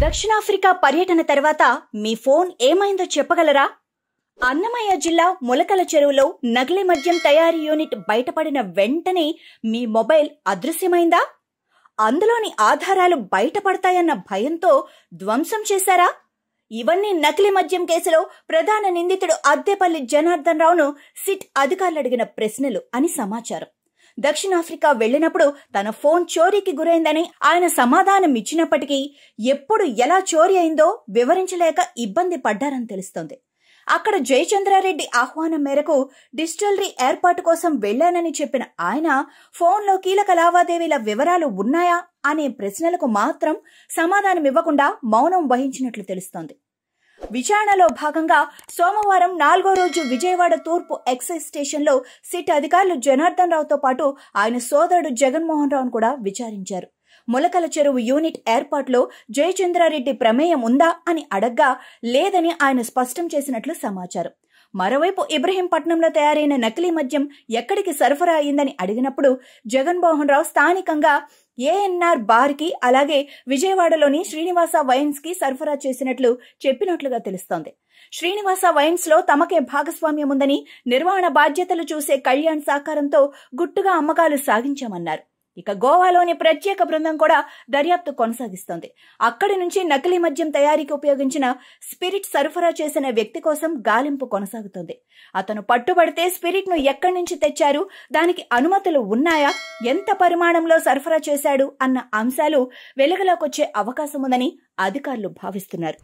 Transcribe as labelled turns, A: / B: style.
A: దక్షిణాఫ్రికా పర్యటన తర్వాత మీ ఫోన్ ఏమైందో చెప్పగలరా? అన్నమయ్య జిల్లా ములకల చెరువులో నకిలీ మద్యం తయారీ యూనిట్ బయటపడిన వెంటనే మీ మొబైల్ అదృశ్యమైందా? అందులోని ఆధారాలు బయటపడతాయన్న భయంతో ధ్వంసం చేశారా? ఇవన్నీ నకిలీ మద్యం కేసులో ప్రధాన నిందితుడు అద్దెపల్లి జనార్దన్ రావును సిట్ అధికారులు అడిగిన ప్రశ్నలు అని సమాచారం. దక్షిణాఫ్రికా వెళ్లినప్పుడు తన ఫోన్ చోరీకి గురైందని ఆయన సమాధానం ఇచ్చినప్పటికీ ఎప్పుడు ఎలా చోరీ అయిందో వివరించలేక ఇబ్బంది పడ్డారని తెలుస్తోంది. అక్కడ జయచంద్రారెడ్డి ఆహ్వానం మేరకు డిస్టిలరీ ఏర్పాటు కోసం వెళ్లానని చెప్పిన ఆయన ఫోన్లో కీలక లావాదేవీల వివరాలు ఉన్నాయా అనే ప్రశ్నలకు మాత్రం సమాధానం ఇవ్వకుండా మౌనం వహించినట్లు తెలుస్తోంది. విచారణలో భాగంగా సోమవారం 4వ రోజు విజయవాడ తూర్పు ఎక్సైజ్ స్టేషన్లో సిట్ అధికారులు జనార్దన్ రావుతో పాటు ఆయన సోదరుడు జగన్మోహన్ రావును కూడా విచారించారు. ములకల చెరువు యూనిట్ ఏర్పాటులో జయచంద్రారెడ్డి ప్రమేయం ఉందా అని అడగ్గా లేదని ఆయన స్పష్టం చేసినట్లు సమాచారం. మరోవైపు ఇబ్రహీంపట్నంలో తయారైన నకిలీ మద్యం ఎక్కడికి సరఫరా అయిందని అడిగినప్పుడు జగన్మోహన్ రావు స్థానికంగా ఏఎన్ఆర్ బార్ కి అలాగే విజయవాడలోని శ్రీనివాస వైన్స్ కి సరఫరా చేసినట్లు చెప్పినట్లుగా తెలుస్తోంది. శ్రీనివాస వైన్స్ లో తమకే భాగస్వామ్యం ఉందని, నిర్వహణ బాధ్యతలు చూసే కళ్యాణ్ సహకారంతో గుట్టుగా అమ్మకాలు సాగించామన్నారు. ఇక గోవాలోని ప్రత్యేక బృందం కూడా దర్యాప్తు కొనసాగిస్తోంది. అక్కడి నుంచి నకిలీ మద్యం తయారీకి ఉపయోగించిన స్పిరిట్ సరఫరా చేసిన వ్యక్తి కోసం గాలింపు కొనసాగుతోంది. అతను పట్టుబడితే స్పిరిట్ ను ఎక్కడి నుంచి తెచ్చారు, దానికి అనుమతులు ఉన్నాయా, ఎంత పరిమాణంలో సరఫరా చేశాడు అన్న అంశాలు వెలుగులోకొచ్చే అవకాశం ఉందని అధికారులు భావిస్తున్నారు.